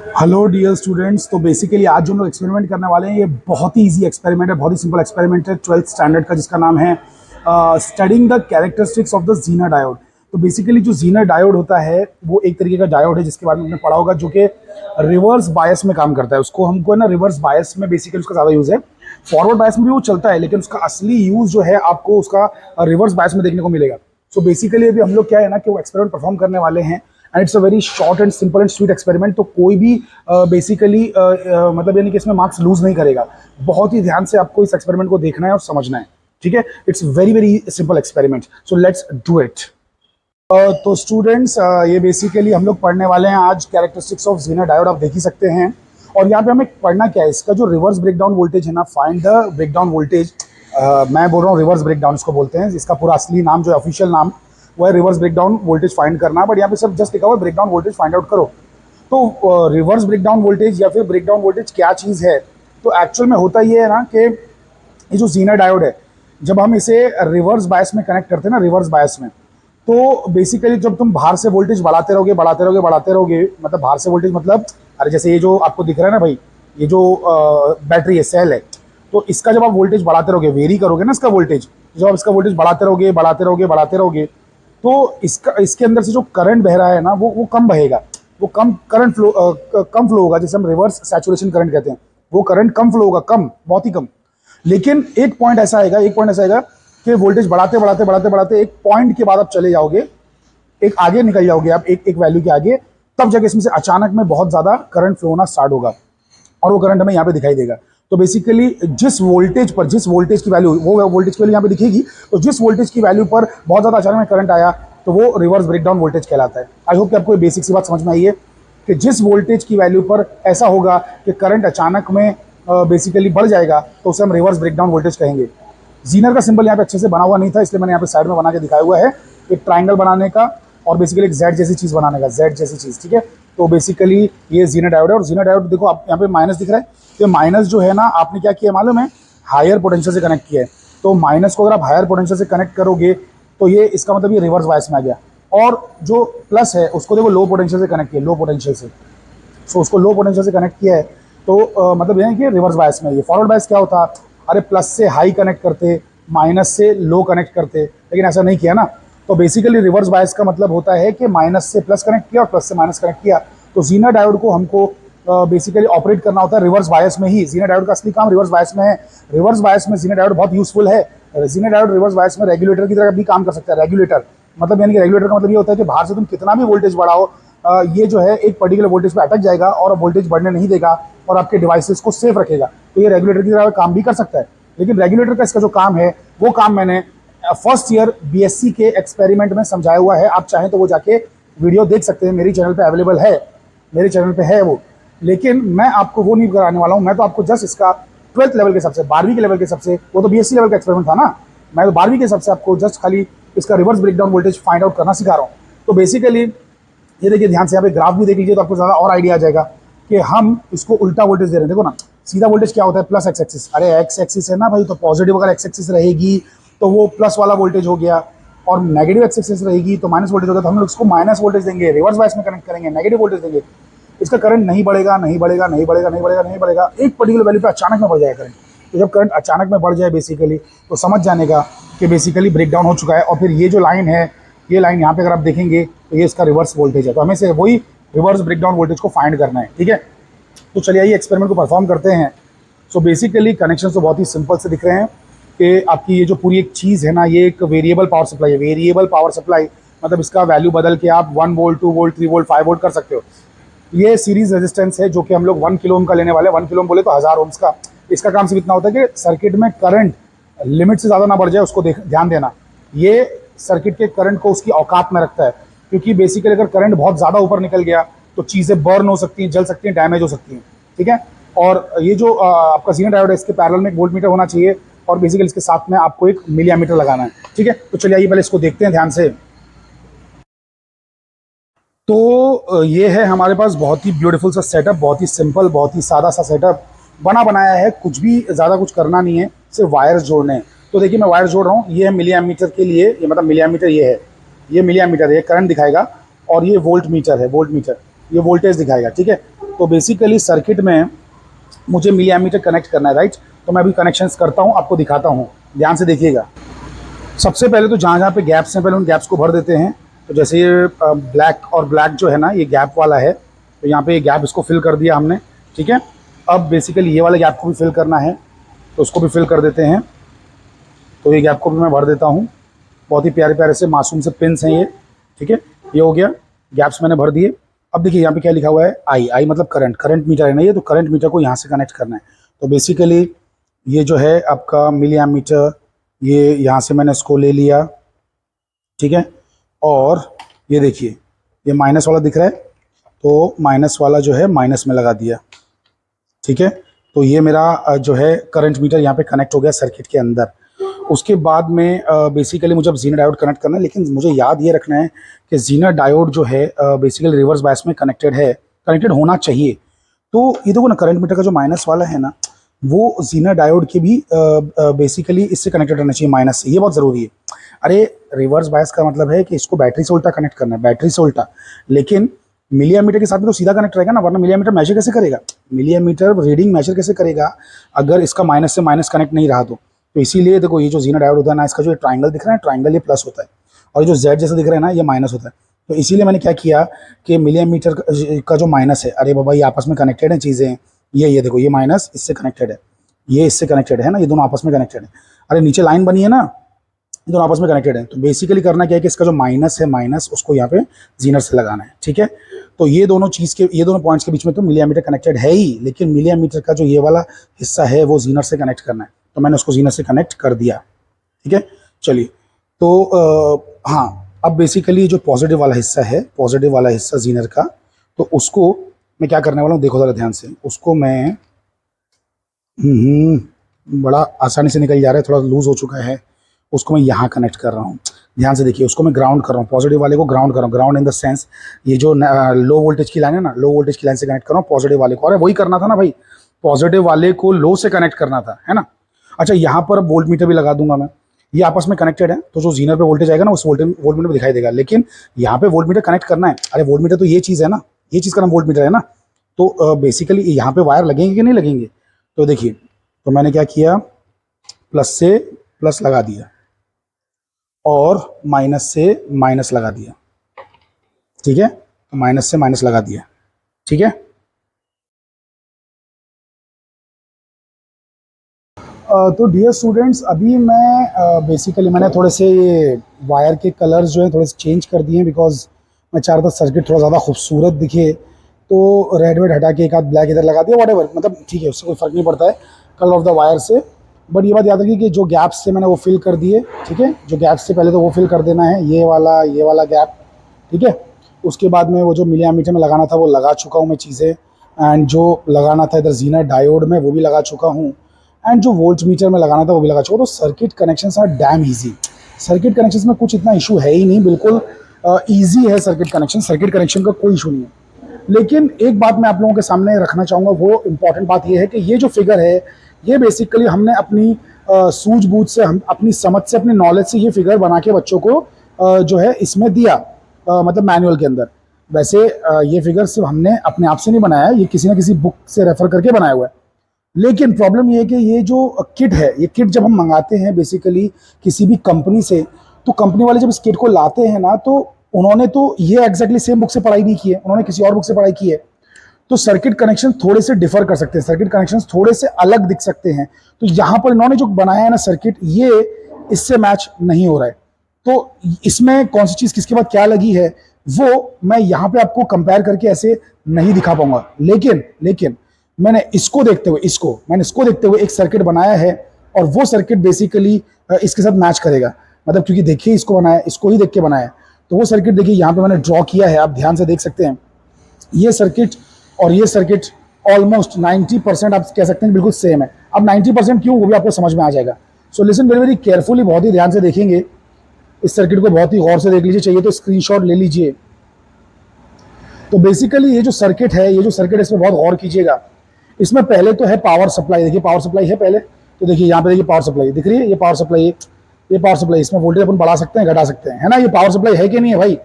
Hello dear students. तो basically आज जो हम लोग एक्सपेरिमेंट करने वाले हैं ये बहुत ही इजी एक्सपेरिमेंट है, बहुत ही सिंपल एक्सपेरिमेंट है 12th स्टैंडर्ड का, जिसका नाम है studying the characteristics of the Zener diode. तो बेसिकली जो जीनर डायोड होता है वो एक तरीके का डायोड है जिसके बारे में हमने पढ़ा होगा, जो कि रिवर्स बायस में काम करता है। उसको हमको है ना रिवर्स बायस में बेसिकली उसका ज़्यादा यूज़ है। फॉरवर्ड बायस में भी वो चलता है, लेकिन उसका असली यूज़ जो है आपको उसका रिवर्स बायस में देखने को मिलेगा। सो बेसिकली अभी हम लोग क्या है ना कि वो एक्सपेरिमेंट परफॉर्म करने वाले हैं, and it's a very short and simple and sweet experiment. तो कोई भी बेसिकली मतलब यानी कि इसमें मार्क्स लूज नहीं करेगा। बहुत ही ध्यान से आपको इस एक्सपेरिमेंट को देखना है और समझना है, ठीक है। It's very very simple experiment, so let's do it. तो स्टूडेंट्स ये बेसिकली हम लोग पढ़ने वाले हैं आज कैरेक्टरिस्टिक्स ऑफ जीनर डायोड। आप देख ही सकते हैं। और यहाँ पे हमें पढ़ना क्या है, इसका जो रिवर्स ब्रेकडाउन वोल्टेज है ना, फाइंड द ब्रेकडाउन वोल्टेज। मैं बोल रहा हूँ रिवर्स ब्रेकडाउन इसको बोलते हैं। इसका पूरा असली नाम जो है, ऑफिशियल नाम, वो है रिवर्स ब्रेकडाउन वोल्टेज फाइंड करना। बट यहाँ पे सब जस्ट लिखा हुआ है ब्रेकडाउन वोल्टेज फाइंड आउट करो। तो रिवर्स ब्रेकडाउन वोल्टेज या फिर ब्रेकडाउन वोल्टेज क्या चीज़ है, तो एक्चुअल में होता ये है ना कि ये जो जीनर डायोड है, जब हम इसे रिवर्स बायस में कनेक्ट करते हैं ना, रिवर्स बायस में, तो बेसिकली जब तुम बाहर से वोल्टेज बढ़ाते रहोगे बढ़ाते रहोगे बढ़ाते रहोगे, मतलब बाहर से वोल्टेज मतलब अरे जैसे ये जो आपको दिख रहा है ना भाई, ये जो बैटरी है, सेल है, तो इसका जब आप वोल्टेज बढ़ाते रहोगे, वेरी करोगे ना इसका वोल्टेज, जब आप इसका वोल्टेज बढ़ाते रहोगे बढ़ाते रहोगे बढ़ाते रहोगे, तो इसके अंदर से जो करंट बह रहा है ना, वो कम बहेगा, वो कम करंट फ्लो कम फ्लो होगा, जिसे हम रिवर्स सैचुरेशन करंट कहते हैं। वो करंट कम फ्लो होगा, कम, बहुत ही कम। लेकिन एक पॉइंट ऐसा आएगा कि वोल्टेज बढ़ाते बढ़ाते बढ़ाते बढ़ाते एक पॉइंट के बाद आप चले जाओगे, एक आगे निकल जाओगे आप, एक वैल्यू के आगे, तब जाके इसमें से अचानक में बहुत ज़्यादा करंट फ्लो होना स्टार्ट होगा, और वो करंट हमें यहाँ पे दिखाई देगा। तो बेसिकली जिस वोल्टेज की वैल्यू, वो वोल्टेज की वैल्यू यहाँ पे दिखेगी, तो जिस वोल्टेज की वैल्यू पर बहुत ज़्यादा अचानक में करंट आया, तो वो रिवर्स ब्रेकडाउन वोल्टेज कहलाता है। आई होप कि आपको ये बेसिक सी बात समझ में आई है कि जिस वोल्टेज की वैल्यू पर ऐसा होगा कि करंट अचानक में बेसिकली बढ़ जाएगा, तो उसे हम रिवर्स ब्रेकडाउन वोल्टेज कहेंगे। जीनर का सिंबल यहाँ पे अच्छे से बना हुआ नहीं था, इसलिए मैंने यहाँ पे साइड में बना के दिखाया हुआ है, एक ट्राइंगल बनाने का और बेसिकली एक जेड जैसी चीज़ बनाने का, जेड जैसी चीज़, ठीक है। तो बेसिकली ये जीनर डायोड है, और जीनर डायोड देखो आप यहाँ पे माइनस दिख रहा है, तो माइनस जो है ना, आपने क्या किया मालूम है, हायर पोटेंशियल से कनेक्ट किया है। तो माइनस को अगर आप हायर पोटेंशियल से कनेक्ट करोगे, तो ये इसका मतलब ये रिवर्स बायस में आ गया। और जो प्लस है उसको देखो लो पोटेंशियल से कनेक्ट किया, लो पोटेंशियल से, सो उसको लो पोटेंशियल से कनेक्ट किया है, तो मतलब ये है कि रिवर्स बायस में। ये फॉरवर्ड बायस क्या होता, अरे प्लस से हाई कनेक्ट करते, माइनस से लो कनेक्ट करते, लेकिन ऐसा नहीं किया ना। तो बेसिकली रिवर्स बायस का मतलब होता है कि माइनस से प्लस कनेक्ट किया और प्लस से माइनस कनेक्ट किया। तो जीनर डायोड को हमको बेसिकली ऑपरेट करना होता है रिवर्स बायस में ही। जीनर डायोड का असली काम रिवर्स बायस में है। रिवर्स बायस में जीनर डायोड बहुत यूजफुल है। जीनर डायोड रिवर्स बायस में रेगुलेटर की तरह भी काम कर सकता है। रेगुलेटर मतलब यानी कि रेगुलेटर का मतलब ये होता है कि बाहर से तुम कितना भी वोल्टेज बढ़ाओ, ये जो है एक पर्टिकुलर वोल्टेज पे अटक जाएगा और वोल्टेज बढ़ने नहीं देगा और आपके डिवाइसेस को सेफ रखेगा। तो ये रेगुलेटर की तरह काम भी कर सकता है। लेकिन रेगुलेटर का इसका जो काम है, वो काम मैंने फर्स्ट ईयर बीएससी के एक्सपेरिमेंट में समझाया हुआ है। आप चाहें तो वो जाके वीडियो देख सकते हैं, मेरी चैनल पे अवेलेबल है, मेरे चैनल पे है वो। लेकिन मैं आपको वो नहीं कराने वाला हूँ। मैं तो आपको जस्ट इसका 12th लेवल के सबसे, 12वीं के लेवल के सबसे, वो तो बीएससी लेवल का एक्सपेरिमेंट था ना, मैं तो 12वीं के सबसे आपको जस्ट खाली इसका reverse breakdown voltage find out करना सिखा रहा हूँ। तो बेसिकली ये देखिए ध्यान से, यहाँ पे ग्राफ भी देख लीजिए तो आपको ज़्यादा और आइडिया आ जाएगा कि हम इसको उल्टा वोल्टेज दे रहे हैं। देखो ना, सीधा वोल्टेज क्या होता है, प्लस एक्स एक्सिस। अरे एक्स एक्सिस है ना भाई, तो पॉजिटिव अगर एक्स एक्सिस रहेगी तो वो प्लस वाला वोल्टेज हो गया, और नेगेटिव एक्स एक्सिस रहेगी तो माइनस वोल्टेज होगा। तो हम लोग इसको माइनस वोल्टेज देंगे, रिवर्स बायस में कनेक्ट करेंगे, नेगेटिव वोल्टेज देंगे। इसका करंट नहीं बढ़ेगा, नहीं बढ़ेगा, नहीं बढ़ेगा, नहीं बढ़ेगा, नहीं बढ़ेगा, एक पर्टिकुलर वैल्यू पे अचानक में बढ़ जाएगा करंट। तो जब करंट अचानक में बढ़ जाए बेसिकली, तो समझ जाने का कि बेसिकली ब्रेकडाउन हो चुका है। और फिर ये जो लाइन है, ये लाइन यहाँ पे अगर आप देखेंगे तो ये इसका रिवर्स वोल्टेज है। तो हमें से वही रिवर्स ब्रेकडाउन वोल्टेज को फाइंड करना है, ठीक है। तो चलिए आइए एक्सपेरिमेंट को परफॉर्म करते हैं। सो बेसिकली कनेक्शन तो बहुत ही सिंपल से दिख रहे हैं कि आपकी ये जो पूरी एक चीज़ है ना, ये एक वेरिएबल पावर सप्लाई है। वेरिएबल पावर सप्लाई मतलब इसका वैल्यू बदल के आप 1 वोल्ट, 2 वोल्ट, 3 वोल्ट, 5 वोल्ट कर सकते हो। ये सीरीज रेजिस्टेंस है जो कि हम लोग 1 किलो ओम का लेने वाले हैं। 1 किलो ओम बोले तो 1000 ओम्स का। इसका काम सिर्फ इतना होता है कि सर्किट में करंट लिमिट से ज़्यादा ना बढ़ जाए, उसको ध्यान देना। ये सर्किट के करंट को उसकी औकात में रखता है, क्योंकि बेसिकली अगर करंट बहुत ज़्यादा ऊपर निकल गया तो चीज़ें बर्न हो सकती हैं, जल सकती हैं, डैमेज हो सकती हैं, ठीक है। और ये जो आपका जीनर डायोड है, इसके पैरेलल में एक वोल्ट मीटर होना चाहिए, और बेसिकली इसके साथ में आपको एक मिली एमीटर लगाना है, ठीक है। तो चलिए आइए पहले इसको देखते हैं ध्यान से। तो ये है हमारे पास बहुत ही ब्यूटीफुल सा सेटअप, बहुत ही सिंपल, बहुत ही सादा सा सेटअप बना बनाया है। कुछ भी ज़्यादा कुछ करना नहीं है, सिर्फ वायर्स जोड़ने हैं। तो देखिए मैं वायर जोड़ रहा हूँ। ये है मिली एमीटर के लिए, ये मतलब मिली एमीटर ये है, ये मिली एमीटर है, करंट दिखाएगा। और ये वोल्ट मीटर है, वोल्ट मीटर ये वोल्टेज दिखाएगा, ठीक है। तो बेसिकली सर्किट में मुझे मिली एमीटर कनेक्ट करना है, राइट। तो मैं अभी कनेक्शंस करता हूँ, आपको दिखाता हूँ, ध्यान से देखिएगा। सबसे पहले तो जहाँ जहाँ पे गैप्स हैं पहले उन गैप्स को भर देते हैं। तो जैसे ये ब्लैक और ब्लैक जो है ना, ये गैप वाला है, तो यहाँ पे ये गैप इसको फिल कर दिया हमने, ठीक है। अब बेसिकली ये वाले गैप को भी फिल करना है, तो उसको भी फिल कर देते हैं। तो ये गैप को भी मैं भर देता हूँ। बहुत ही प्यारे प्यारे से मासूम से पिन्स हैं ये, ठीक है। ये हो गया, गैप्स मैंने भर दिए। अब देखिए यहाँ पे क्या लिखा हुआ है, आई मतलब करंट मीटर है ना ये, तो करंट मीटर को यहाँ से कनेक्ट करना है। तो बेसिकली ये जो है आपका मिली एमीटर, ये यहाँ से मैंने इसको ले लिया, ठीक है। और ये देखिए ये माइनस वाला दिख रहा है, तो माइनस वाला जो है माइनस में लगा दिया, ठीक है। तो ये मेरा जो है करंट मीटर यहाँ पे कनेक्ट हो गया सर्किट के अंदर। उसके बाद में बेसिकली मुझे अब जीनर डायोड कनेक्ट करना है, लेकिन मुझे याद ये रखना है कि जीनर डायोड जो है बेसिकली रिवर्स बायस में कनेक्टेड है, कनेक्टेड होना चाहिए। तो ये देखो ना, करंट मीटर का जो माइनस वाला है ना, वो जीनर डायोड के भी बेसिकली इससे कनेक्टेड रहना चाहिए, माइनस से। ये बहुत ज़रूरी है। अरे रिवर्स बायस का मतलब है कि इसको बैटरी से उल्टा कनेक्ट करना है, बैटरी से उल्टा, लेकिन मिली एमीटर के साथ में तो सीधा कनेक्ट रहेगा ना, वरना मिली एमीटर मेजर कैसे करेगा, मिली एमीटर रीडिंग मेजर कैसे करेगा अगर इसका माइनस से माइनस कनेक्ट नहीं रहा तो इसीलिए देखो ये जो जीनर डायोड होता है ना, इसका जो ट्राइंगल दिख रहा है, ट्राइंगल ये प्लस होता है, और ये जो जेड जैसा दिख रहा है ना, ये माइनस होता है। तो इसीलिए मैंने क्या किया कि मिली एमीटर का जो माइनस है, अरे बाबा ये आपस में कनेक्टेड हैं चीज़ें, ये देखो ये माइनस इससे कनेक्टेड है, ये इससे कनेक्टेड है ना, ये दोनों आपस में कनेक्टेड है। अरे नीचे लाइन बनी है ना, ये दोनों आपस में कनेक्टेड है। तो बेसिकली करना क्या है कि इसका जो माइनस है, माइनस उसको यहाँ पे जीनर से लगाना है, ठीक है। तो ये दोनों पॉइंट्स के बीच में तो मिली एमीटर कनेक्टेड है ही, लेकिन मिली एमीटर का जो ये वाला हिस्सा है वो जीनर से कनेक्ट करना है, तो मैंने उसको जीनर से कनेक्ट कर दिया, ठीक है। चलिए, तो हाँ, अब बेसिकली जो पॉजिटिव वाला हिस्सा है, पॉजिटिव वाला हिस्सा जीनर का, तो उसको मैं क्या करने वाला हूँ, देखो ज़रा ध्यान से। उसको मैं बड़ा आसानी से निकल जा रहा है, थोड़ा लूज हो चुका है, उसको मैं यहाँ कनेक्ट कर रहा हूँ। ध्यान से देखिए, उसको मैं ग्राउंड कर रहा हूँ, पॉजिटिव वाले को ग्राउंड कर रहा हूँ। ग्राउंड इन द सेंस ये जो लो वोल्टेज की लाइन है ना, लो वोल्टेज की लाइन से कनेक्ट कर रहा हूँ पॉजिटिव वाले को। अरे वही करना था ना भाई, पॉजिटिव वाले को लो से कनेक्ट करना था, है ना। अच्छा, यहाँ पर वोल्ट मीटर भी लगा दूंगा मैं, ये आपस में कनेक्टेड है, तो जो जीनर पे वोल्टेज आएगा ना उस वोल्ट मीटर में दिखाई देगा। लेकिन यहाँ पे वोल्ट मीटर कनेक्ट करना है, अरे वोल्ट मीटर तो ये चीज़ है ना, ये चीज़ का नाम वोल्ट मीटर है ना। तो बेसिकली यहाँ पे वायर लगेंगे कि नहीं लगेंगे, तो देखिए, तो मैंने क्या किया, प्लस से प्लस लगा दिया और माइनस से माइनस लगा दिया, ठीक है। तो माइनस से माइनस लगा दिया, ठीक है। तो डियर स्टूडेंट्स, अभी मैं बेसिकली मैंने थोड़े से वायर के कलर्स जो हैं थोड़े से चेंज कर दिए हैं, बिकॉज मैं चाह रहा था सर्किट थोड़ा ज़्यादा खूबसूरत दिखे। तो रेड वेड हटा के एक आध ब्लैक इधर लगा दिया, व्हाटएवर, मतलब ठीक है, उससे कोई फ़र्क नहीं पड़ता है कलर ऑफ द वायर से। बट ये बात याद रखिए कि जो गैप्स थे मैंने वो फिल कर दिए, ठीक है। जो गैप्स थे पहले तो वो फिल कर देना है, ये वाला गैप, ठीक है। उसके बाद में वो जो मिली एमीटर में लगाना था वो लगा चुका हूँ मैं चीज़ें, एंड जो लगाना था इधर जीनर डायोड में वो भी लगा चुका हूँ, एंड जो वोल्ट मीटर में लगाना था वो भी लगा चुका। तो circuit connections are damn easy. Circuit connections में कुछ इतना इशू है ही नहीं, बिल्कुल ईजी है सर्किट कनेक्शन। सर्किट कनेक्शन का कोई इशू नहीं है। लेकिन एक बात मैं आप लोगों के सामने रखना चाहूँगा, वो इम्पॉर्टेंट बात ये है कि ये जो फिगर है ये बेसिकली हमने अपनी सूझबूझ से, हम अपनी समझ से, अपनी नॉलेज से ये फिगर बना के बच्चों को जो है इसमें दिया, मतलब मैनुअल के अंदर। वैसे ये फिगर सिर्फ हमने अपने आप से नहीं बनाया है, ये किसी ना किसी बुक से रेफर करके बनाया हुआ है। लेकिन प्रॉब्लम ये है कि ये जो किट है, ये किट जब हम मंगाते हैं बेसिकली किसी भी कंपनी से, तो कंपनी वाले जब इस किट को लाते हैं ना, तो उन्होंने तो ये एग्जैक्टली सेम बुक से पढ़ाई नहीं की है, उन्होंने किसी और बुक से पढ़ाई की है। तो सर्किट कनेक्शन थोड़े से डिफर कर सकते हैं, सर्किट कनेक्शन थोड़े से अलग दिख सकते हैं। तो यहाँ पर इन्होंने जो बनाया है ना सर्किट, ये इससे मैच नहीं हो रहा है। तो इसमें कौन सी चीज़ किसके बाद क्या लगी है वो मैं यहाँ पे आपको कंपेयर करके ऐसे नहीं दिखा पाऊंगा। लेकिन मैंने इसको देखते हुए एक सर्किट बनाया है, और वो सर्किट बेसिकली इसके साथ मैच करेगा। मतलब क्योंकि देखिए इसको बनाया, इसको ही देख के बनाया, तो वो सर्किट देखिए यहाँ पे मैंने ड्रॉ किया है, आप ध्यान से देख सकते हैं। ये सर्किट और ये सर्किट ऑलमोस्ट 90% आप कह सकते हैं बिल्कुल सेम है। अब 90% क्यों, वो भी आपको समझ में आ जाएगा। So listen very very carefully, बहुत ही ध्यान से देखेंगे इस सर्किट को, बहुत ही गौर से देख लीजिए, चाहिए तो स्क्रीनशॉट ले लीजिए। तो बेसिकली ये जो सर्किट है, इसमें बहुत गौर कीजिएगा। इसमें पहले तो है पावर सप्लाई, देखिए पावर सप्लाई है पहले, तो देखिए यहाँ पे देखिए पावर सप्लाई दिख रही है, ये पावर सप्लाई, ये पावर सप्लाई, इसमें वोल्टेज अपन बढ़ा सकते हैं, घटा सकते हैं, है ना। ये पावर सप्लाई है कि नहीं है भाई।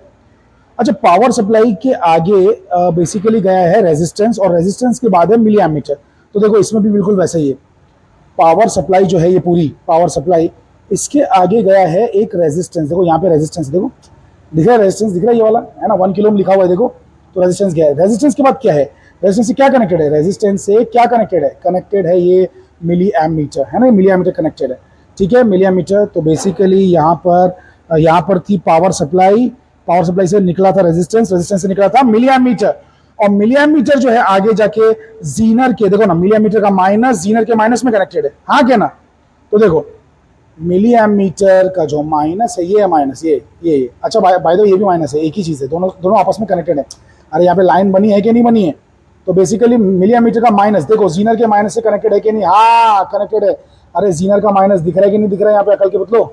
अच्छा, पावर सप्लाई के आगे बेसिकली गया है रेजिस्टेंस, और रेजिस्टेंस के बाद है मिली एमीटर। तो देखो इसमें भी बिल्कुल वैसा ही है, पावर सप्लाई जो है ये पूरी पावर सप्लाई, इसके आगे गया है एक रेजिस्टेंस। देखो यहाँ पे रेजिस्टेंस देखो, दिख रहा है रेजिस्टेंस, दिख रहा है ये वाला है ना, 1 किलो लिखा हुआ है देखो। तो रेजिस्टेंस क्या है, रेजिस्टेंस के बाद क्या है, रेजिस्टेंस से क्या कनेक्टेड है, रेजिस्टेंस से क्या कनेक्टेड है, कनेक्टेड है ये मिली एमीटर, है ना, मिली एमीटर कनेक्टेड है, ठीक है, मिली एमीटर। तो बेसिकली यहाँ पर थी पावर सप्लाई, पावर सप्लाई से निकला था रेजिस्टेंस, रेजिस्टेंस से निकला था मिली एमीटर, और मिली एमीटर जो है आगे जाके जीनर के, देखो ना, मिली एमीटर का माइनस जीनर के माइनस में कनेक्टेड है, हाँ क्या ना। तो देखो मिली एमीटर का जो माइनस है ये है माइनस, ये अच्छा बाय द वे ये भी माइनस है, एक ही चीज है, दोनों आपस में कनेक्टेड है। अरे यहाँ पे लाइन बनी है कि नहीं बनी है, तो बेसिकली मिली एमीटर का माइनस देखो जीनर के माइनस से कनेक्टेड है कि नहीं, हाँ कनेक्टेड है। अरे जीनर का माइनस दिख रहा है कि नहीं दिख रहा है यहाँ पे, अकल के बतलो।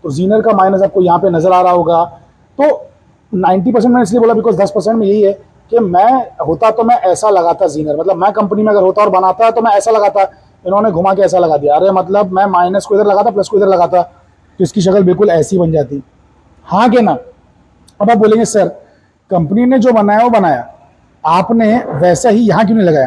तो जीनर का माइनस आपको यहाँ पे नजर आ रहा होगा। तो 90% मैंने इसलिए बोला बिकॉज 10% में यही है कि मैं होता तो मैं ऐसा लगाता जीनर, मतलब मैं कंपनी में अगर होता और बनाता तो मैं ऐसा लगाता, इन्होंने घुमा के ऐसा लगा दिया। अरे मतलब मैं माइनस को इधर लगाता, प्लस को इधर लगाता, तो इसकी शक्ल बिल्कुल ऐसी बन जाती, हाँ क्या ना। अब आप बोलेंगे सर कंपनी ने जो बनाया वो बनाया, आपने वैसा ही यहाँ क्यों नहीं लगाया,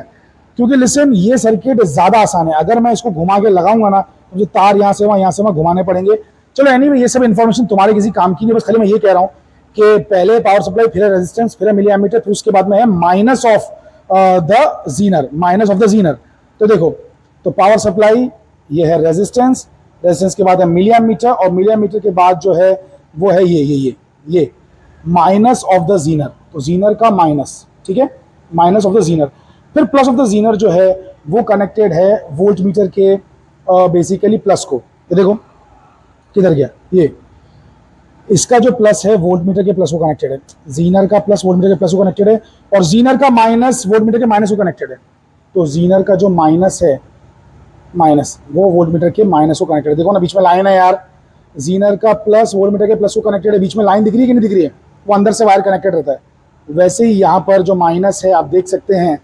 क्योंकि लिसन ये सर्किट ज्यादा आसान है। अगर मैं इसको घुमा के लगाऊंगा ना, मुझे तार यहाँ से वहाँ घुमाने पड़ेंगे। चलो एनीवे ये सब इन्फॉर्मेशन तुम्हारे किसी काम की नहीं, बस खाली मैं ये कह रहा हूँ कि पहले पावर सप्लाई, फिर रेजिस्टेंस, फिर मिली एमीटर, फिर उसके बाद में है minus of the Zener, minus of the Zener. तो देखो, तो पावर सप्लाई ये है रेजिस्टेंस, रेजिस्टेंस के बाद है मिली एमीटर, और मिली एमीटर के बाद जो है वो है ये माइनस ऑफ द जीनर। तो जीनर का माइनस, ठीक है, माइनस ऑफ द जीनर। फिर प्लस ऑफ द जीनर जो है वो कनेक्टेड है वोल्ट मीटर के बेसिकली प्लस को। ये देखो किधर गया, ये इसका जो प्लस है वोल्ट मीटर के प्लस को कनेक्टेड है, जीनर का प्लस वोल्ट मीटर के प्लस को कनेक्टेड है, और जीनर का माइनस वोल्ट मीटर के माइनस को कनेक्टेड है। तो जीनर का जो माइनस है, माइनस वो वोल्ट मीटर के माइनस को कनेक्टेड है। देखो ना बीच में लाइन है यार, जीनर का प्लस वोल्ट मीटर के प्लस को कनेक्टेड है, बीच में लाइन दिख रही है कि नहीं दिख रही है, वो अंदर से वायर कनेक्टेड रहता है। वैसे ही यहाँ पर जो माइनस है आप देख सकते हैं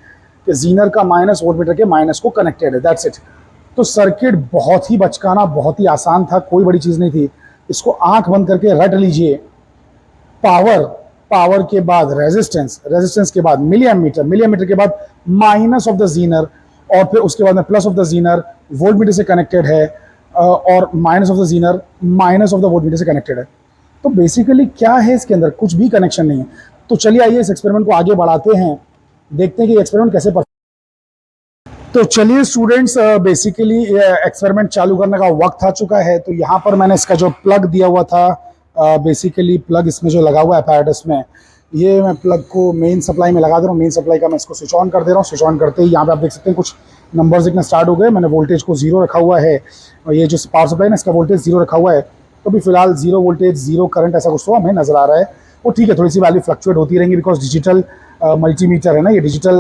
कि जीनर का माइनस वोल्ट मीटर के माइनस को कनेक्टेड है, दैट्स इट। तो सर्किट बहुत ही बचकाना, बहुत ही आसान था, कोई बड़ी चीज नहीं थी। इसको आंख बंद करके रट लीजिए, पावर, पावर के बाद रेजिस्टेंस, रेजिस्टेंस के बाद मिली एमीटर, मिली एमीटर के बाद माइनस ऑफ द जीनर, और फिर उसके बाद में plus of the Zener volt meter से कनेक्टेड है, और minus of the Zener minus of the volt meter से कनेक्टेड है। तो बेसिकली क्या है इसके अंदर, कुछ भी कनेक्शन नहीं है। तो चलिए आइए इस एक्सपेरिमेंट को आगे बढ़ाते हैं, देखते हैं कि एक्सपेरिमेंट कैसे। तो चलिए स्टूडेंट्स, बेसिकली एक्सपेरिमेंट चालू करने का वक्त आ चुका है। तो यहाँ पर मैंने इसका जो प्लग दिया हुआ था, बेसिकली प्लग इसमें जो लगा हुआ है apparatus में, ये मैं प्लग को मेन सप्लाई में लगा दे रहा हूँ। मेन सप्लाई का मैं इसको स्विच ऑन कर दे रहा हूँ। स्विच ऑन करते ही यहाँ पे आप देख सकते हैं कुछ नंबर्स दिखना स्टार्ट हो गए। मैंने वोल्टेज को 0 रखा हुआ है, और ये जो पावर सप्लाई ना इसका वोल्टेज 0 रखा हुआ है। तो अभी फिलहाल 0 वोल्टेज 0 करंट ऐसा कुछ तो हमें नजर आ रहा है। वो ठीक है, थोड़ी सी वैल्यू फ्लक्चुएट होती रहेंगी बिकॉज डिजिटल मल्टीमीटर है ना, ये डिजिटल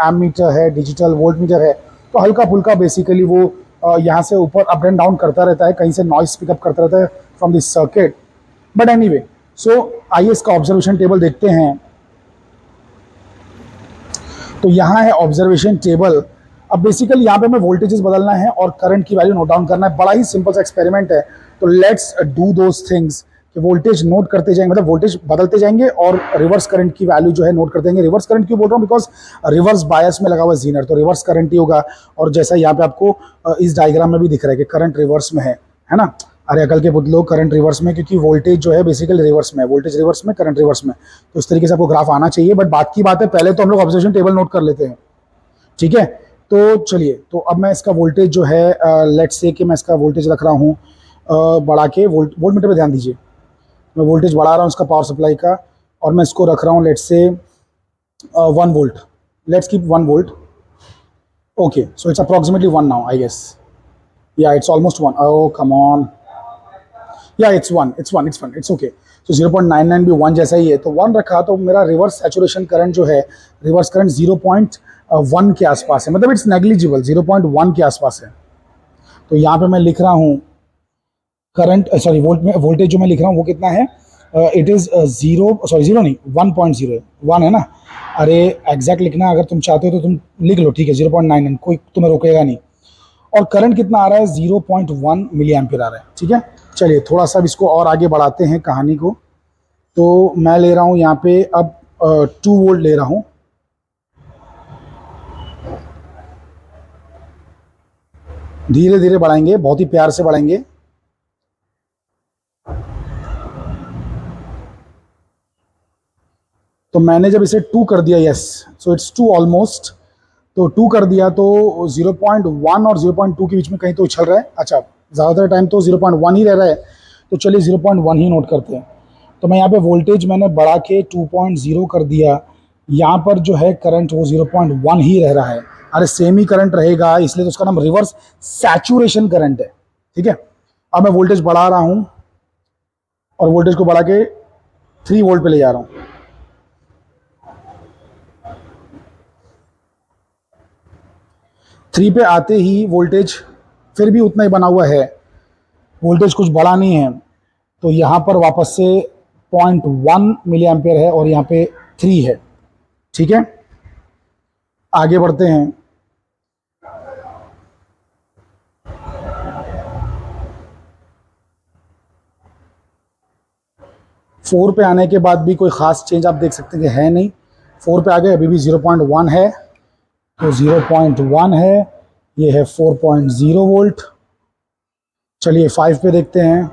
एम मीटर है, डिजिटल वोल्ट मीटर है। तो हल्का फुल्का बेसिकली वो यहाँ से ऊपर अप एंड डाउन करता रहता है, कहीं से नॉइस पिकअप करता रहता है from this circuit. But anyway, so आइए इसका ऑब्जर्वेशन टेबल देखते हैं। तो यहाँ है ऑब्जर्वेशन टेबल। अब बेसिकली यहाँ पे हमें वोल्टेजेस बदलना है और करंट की वैल्यू नोट डाउन करना है। बड़ा ही सिंपल सा एक्सपेरिमेंट है। तो लेट्स डू दोज थिंग्स कि वोल्टेज नोट करते जाएंगे, मतलब वोल्टेज बदलते जाएंगे और रिवर्स करंट की वैल्यू जो है नोट करते जाएंगे। रिवर्स करंट क्यों बोल रहा हूँ, बिकॉज रिवर्स बायस में लगा हुआ जीनर, तो रिवर्स करंट ही होगा। और जैसा यहाँ पे आपको इस डायग्राम में भी दिख रहा है कि करंट रिवर्स में है ना। अरे अकल के बुद्धलो, करंट रिवर्स में, क्योंकि वोल्टेज जो है बेसिकली रिवर्स में है, वोल्टेज रिवर्स में, करंट रिवर्स में। तो इस तरीके से आपको ग्राफ आना चाहिए। बट बात की बात है, पहले तो हम लोग ऑब्जर्वेशन टेबल नोट कर लेते हैं, ठीक है। तो चलिए, तो अब मैं इसका वोल्टेज जो है लेट्स से कि मैं इसका वोल्टेज रख रहा हूँ बढ़ा के, वोल्ट मीटर पे ध्यान दीजिए, मैं वोल्टेज बढ़ा रहा हूँ इसका पावर सप्लाई का, और मैं इसको रख रहा हूँ let's say 1 volt. Let's keep 1 volt. Okay, so it's approximately 1 now I guess, या it's almost 1। Oh come on, या इट्स 1, इट्स ओके। तो 0.99 भी 1 जैसा ही है, तो 1 रखा। तो मेरा रिवर्स सैचुरेशन करंट जो है, रिवर्स करंट 0.1 के आसपास है, मतलब इट्स नेग्लिजिबल, 0.1 के आसपास है। तो यहाँ पे मैं लिख रहा हूँ करंट, सॉरी वोल्टेज जो मैं लिख रहा हूँ वो कितना है, इट इज़ 0 नहीं 1.0 है, 1 है ना। अरे एग्जैक्ट लिखना अगर तुम चाहते हो तो तुम लिख लो, ठीक है, 0.99, कोई तुम्हें रोकेगा नहीं। और करंट कितना आ रहा है, 0.1 मिली एम्पियर आ रहा है, ठीक है। चलिए थोड़ा सा इसको और आगे बढ़ाते हैं कहानी को। तो मैं ले रहा हूँ यहाँ पे अब 2 वोल्ट ले रहा हूँ। धीरे धीरे बढ़ाएंगे, बहुत ही प्यार से बढ़ाएंगे। तो मैंने जब इसे 2 कर दिया, यस, सो इट्स 2 ऑलमोस्ट, तो 2 कर दिया तो 0.1 और 0.2 के बीच में कहीं तो उछल रहा है। अच्छा, ज़्यादातर टाइम तो 0.1 ही रह रहा है, तो चलिए 0.1 ही नोट करते हैं। तो मैं यहाँ पे वोल्टेज मैंने बढ़ा के 2.0 कर दिया। यहाँ पर जो है करंट वो 0.1 ही रह रहा है। अरे सेम ही करंट रहेगा, इसलिए तो उसका नाम रिवर्स सैचुरेशन करंट है। ठीक है, अब मैं वोल्टेज बढ़ा रहा हूँ और वोल्टेज को बढ़ा के 3 वोल्ट पे ले जा रहा हूँ। 3 पे आते ही वोल्टेज फिर भी उतना ही बना हुआ है, वोल्टेज कुछ बढ़ा नहीं है। तो यहाँ पर वापस से 0.1 मिली एम्पेयर है और यहाँ पे 3 है। ठीक है, आगे बढ़ते हैं। फोर पे आने के बाद भी कोई ख़ास चेंज आप देख सकते हैं कि है नहीं। 4 पे आ गए, अभी भी 0.1 है, तो 0.1 है, ये है 4.0 वोल्ट। चलिए 5 पे देखते हैं।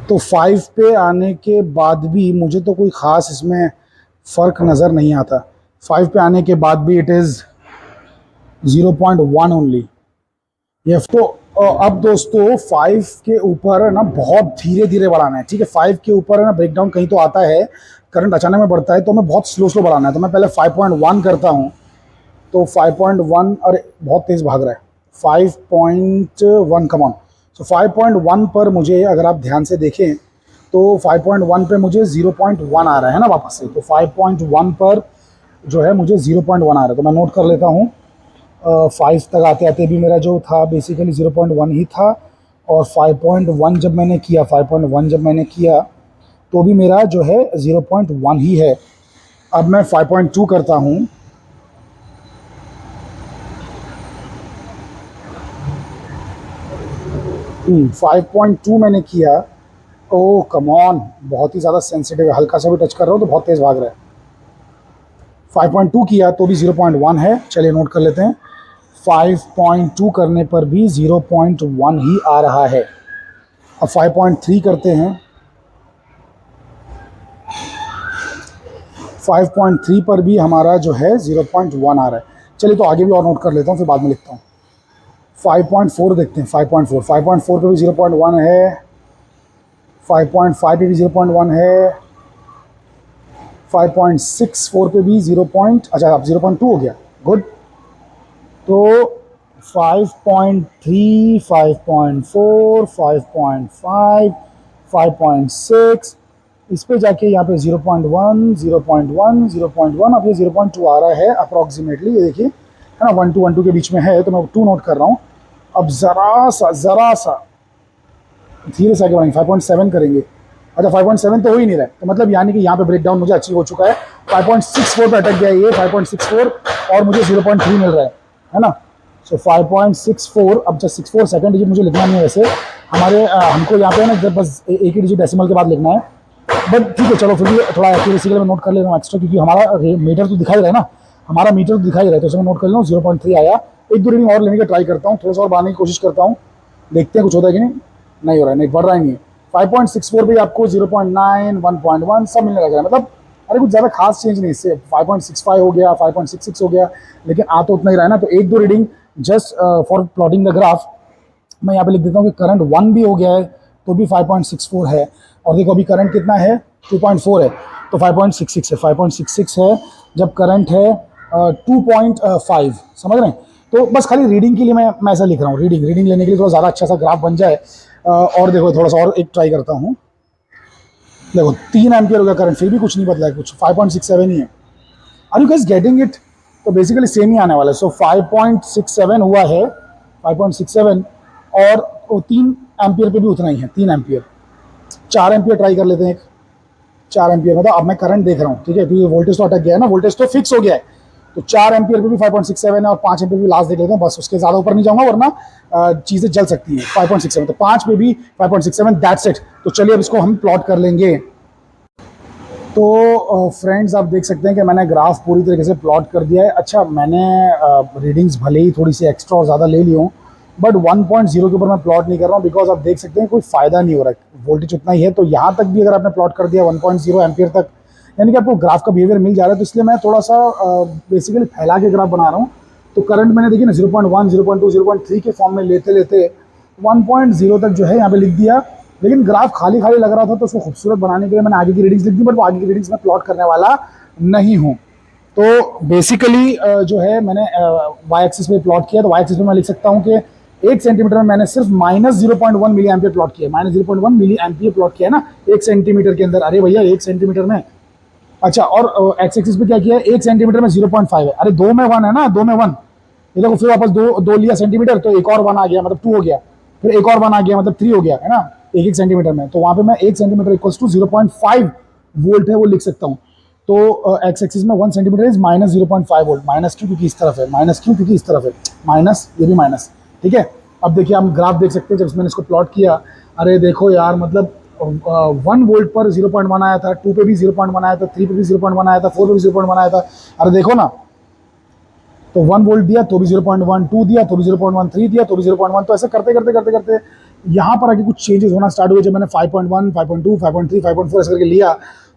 तो 5 पे आने के बाद भी मुझे तो कोई ख़ास इसमें फ़र्क नज़र नहीं आता। 5 पे आने के बाद भी इट इज़ 0.1 ओनली। ये तो अब दोस्तों 5 के ऊपर ना बहुत धीरे धीरे बढ़ाना है। ठीक है, 5 के ऊपर है ना ब्रेकडाउन कहीं तो आता है, करंट अचानक में बढ़ता है, तो हमें बहुत स्लो बढ़ाना है। तो मैं पहले 5.1 करता हूँ। तो 5.1, अरे बहुत तेज़ भाग रहा है, 5.1 कम ऑन। सो 5.1 पर मुझे, अगर आप ध्यान से देखें तो 5.1 पे मुझे 0.1 आ रहा है ना वापस से। तो 5.1 पर जो है मुझे 0.1 आ रहा है, तो मैं नोट कर लेता हूँ। 5 तक आते आते भी मेरा जो था बेसिकली 0.1 ही था, और 5.1 जब मैंने किया, 5.1 जब मैंने किया तो भी मेरा जो है 0.1 ही है। अब मैं 5.2 करता हूँ। हम्म, 5.2 मैंने किया। ओ कम ऑन, बहुत ही ज़्यादा सेंसिटिव है, हल्का सा भी टच कर रहा हूँ तो बहुत तेज़ भाग रहा है। 5.2 किया तो भी 0.1 है। चलिए नोट कर लेते हैं। 5.2 करने पर भी 0.1 ही आ रहा है। अब 5.3 करते हैं। 5.3 पर भी हमारा जो है 0.1 आ रहा है। चलिए तो आगे भी और नोट कर लेता हूँ, फिर बाद में लिखता हूँ। 5.4 देखते हैं। 5.4 पे भी 0.1 है। 5.5 पे भी 0.1 है। 5.64 पे भी 0. अच्छा, अब 0.2 हो गया, गुड। तो 5.3, 5.4, 5.5, 5.6, इस पे जाके यहाँ पे 0.1, 0.1, 0.1, अब ये 0.2 आ रहा है अप्रॉक्सीमेटली। ये देखिए है ना, 1 to 1 2 के बीच में है, तो मैं 2 नोट कर रहा हूँ। अब ज़रा सा धीरे से आगे बढ़ेंगे, 5.7 करेंगे। अच्छा, 5.7 तो हो ही नहीं रहा है, तो मतलब यानी कि यहाँ पे ब्रेकडाउन मुझे अचीव हो चुका है। 5.64 पे अटक गया ये, 5.64, और मुझे 0.3 मिल रहा है ना। सो 5.64, अब जब 64 सेकंड डिजिट मुझे लिखना नहीं है वैसे, हमको यहाँ पे ना जब बस एक ही डिजिट डेसिमल के बाद लिखना है, बट ठीक है, चलो फिर भी थोड़ा एक्यूरेसी के लिए मैं नोट कर ले रहा हूँ एक्स्ट्रा, क्योंकि हमारा मीटर तो दिखाई रहा है ना, हमारा मीटर तो दिखाई रहा है, तो उसे मैं नोट कर ले रहा हूँ। 0.3 आया। 1-2 रीडिंग और लेने का ट्राई करता हूँ, थोड़ा सा और बढ़ाने की कोशिश करता हूँ, देखते हैं कुछ होता है कि नहीं हो रहा है, नहीं बढ़ रहा है, नहीं है। 5.64 पे आपको 0.9, 1.1 सब मिलने लग रहा है, मतलब अरे कुछ ज़्यादा खास चेंज नहीं इससे। 5.65 हो गया, 5.66 हो गया, लेकिन आ तो उतना ही रहा है ना। तो 1-2 reading just for plotting the graph मैं यहाँ पे लिख देता हूँ कि करंट 1 भी हो गया है तो भी 5.64 है, और देखो अभी करंट कितना है, 2.4 है, तो 5.66 है, 5.66 है जब करंट है 2.5, समझ रहे हैं। तो बस खाली रीडिंग के लिए मैं ऐसा लिख रहा हूँ, रीडिंग लेने के लिए थोड़ा ज़्यादा अच्छा सा ग्राफ बन जाए। और देखो थोड़ा सा और एक ट्राई करता हूँ। देखो 3 एम्पियर हो गया करंट, फिर भी कुछ नहीं बदला है, कुछ 5.67 ही है। Are you guys getting it? तो बेसिकली सेम ही आने वाला है। सो 5.67 हुआ है, 5.67, और वो 3 एम्पियर पे भी उतना ही है, 3 एम्पियर। 4 एम्पियर ट्राई कर लेते हैं। 4 एम्पियर मतलब अब मैं करंट देख रहा हूँ, ठीक है, क्योंकि वोल्टेज तो अटक गया है ना, वोल्टेज तो फिक्स हो गया है, तो 4 एम्पियर पे भी 5.67 है और 5 एम्पियर भी लास्ट देख लेता हूँ, बस उसके ज़्यादा ऊपर नहीं जाऊँगा वरना चीज़ें जल सकती हैं। 5.67 तो 5 पे भी 5.67, दैट्स इट। तो चलिए अब इसको हम प्लॉट कर लेंगे। तो फ्रेंड्स आप देख सकते हैं कि मैंने ग्राफ पूरी तरीके से प्लॉट कर दिया है। अच्छा, मैंने रीडिंग्स भले ही थोड़ी सी एक्स्ट्रा और ज़्यादा ले ली हूँ, बट 1.0 के ऊपर मैं प्लॉट नहीं कर रहा हूँ, बिकॉज आप देख सकते हैं कोई फ़ायदा नहीं हो रहा है, वोल्टेज उतना ही है। तो यहाँ तक भी अगर आपने प्लॉट कर दिया 1.0 एम्पियर तक, यानी कि आपको ग्राफ का बिहेवियर मिल जा रहा है, तो इसलिए मैं थोड़ा सा बेसिकली फैला के ग्राफ बना रहा हूँ। तो करंट मैंने देखिए ना 0.1, 0.2, 0.3 के फॉर्म में लेते लेते 1.0 तक जो है यहाँ पे लिख दिया, लेकिन ग्राफ खाली खाली लग रहा था, तो उसको खूबसूरत बनाने के लिए मैंने आगे की रीडिंग्स लिख दी, बट वो आगे की रीडिंग्स में प्लॉट करने वाला नहीं हूँ। तो बेसिकली जो है मैंने वाई एक्सिस पे प्लॉट किया, तो वाई एक्सिस पे मैं लिख सकता हूँ कि 1 सेंटीमीटर में मैंने सिर्फ -0.1 मिली एम्पियर प्लॉट किया, -0.1 मिली एम्पियर प्लॉट किया है ना 1 सेंटीमीटर के अंदर। अरे भैया 1 सेंटीमीटर में, अच्छा, और एक्स एक्सिस पे क्या किया है, 1 सेंटीमीटर में 0.5 है। अरे 2 में 1 है ना, 2 में 1, ये देखो, फिर वापस दो लिया सेंटीमीटर, तो एक और 1 आ गया, मतलब 2 हो गया, फिर एक और 1 आ गया, मतलब 3 हो गया, है ना, एक सेंटीमीटर में। तो वहां पे मैं 1 सेंटीमीटर इक्वल्स टू 0.5 वोल्ट है वो लिख सकता हूँ। तो एक्स एक्सिस में 1 सेंटीमीटर इज -0.5 वोल्ट। माइनस क्यों, क्योंकि इस तरफ है, माइनस क्यों, क्योंकि इस तरफ है, माइनस, ये भी माइनस, ठीक है। अब देखिए हम ग्राफ देख सकते हैं, जब मैंने इसको प्लॉट किया, अरे देखो यार, मतलब 1 वोल्ट पर 0.1 आया था, 2 पे भी 0.1 आया था, 3 पे भी 0.1 आया था, 4 पे भी 0.1 आया था। अरे देखो ना, तो 1 वोल्ट दिया तो भी 0.1, 2 दिया तो भी 0.1, 3 दिया तो भी 0.1। तो ऐसे करते करते करते करते यहाँ पर आके कुछ चेंजेस होना स्टार्ट हुए, जब मैंने 5.1, 5.2, 5.3, 5.4 ऐसे करके लिया,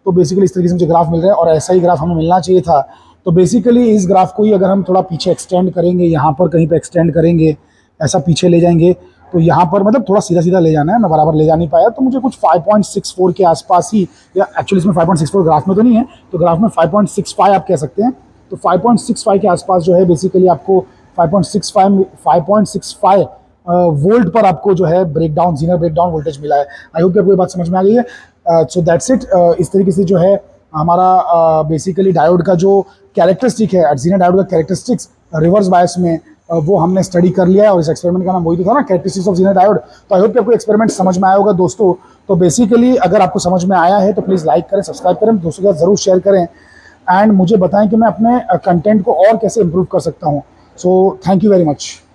तो बेसिकली इस तरीके से मुझे ग्राफ मिल रहा है, और ऐसा ही ग्राफ हमें मिलना चाहिए था। तो बेसिकली इस ग्राफ को ही अगर हम थोड़ा पीछे एक्सटेंड करेंगे, यहाँ पर कहीं पे एक्सटेंड करेंगे, ऐसा पीछे ले जाएंगे, तो यहाँ पर मतलब थोड़ा सीधा सीधा ले जाना है, मैं बराबर ले जा नहीं पाया, तो मुझे कुछ 5.64 के आसपास ही, या एक्चुअली इसमें 5.64 ग्राफ में तो नहीं है, तो ग्राफ में 5.65 आप कह सकते हैं। तो 5.65 के आसपास जो है बेसिकली आपको 5.65 वोल्ट पर आपको जो है ब्रेकडाउन, जीनर ब्रेकडाउन वोल्टेज मिला है। आई होप कि आपको ये बात समझ में आ गई है। So that's it. इस तरीके से जो है हमारा बेसिकली डायोड का जो कैरेक्टरिस्टिक है, जीनर डायोड का कैरेक्टरिस्टिक्स रिवर्स बायस में, वो हमने स्टडी कर लिया है, और इस एक्सपेरिमेंट का नाम वही तो था ना, कैरेक्टरिस्टिक्स ऑफ जीनर डायोड। तो आई होप कि आपको एक्सपेरिमेंट समझ में आया होगा दोस्तों। तो बेसिकली अगर आपको समझ में आया है तो प्लीज़ लाइक करें, सब्सक्राइब करें, दोस्तों के साथ ज़रूर शेयर करें, एंड मुझे बताएं कि मैं अपने कंटेंट को और कैसे इंप्रूव कर सकता हूं। So thank you very much.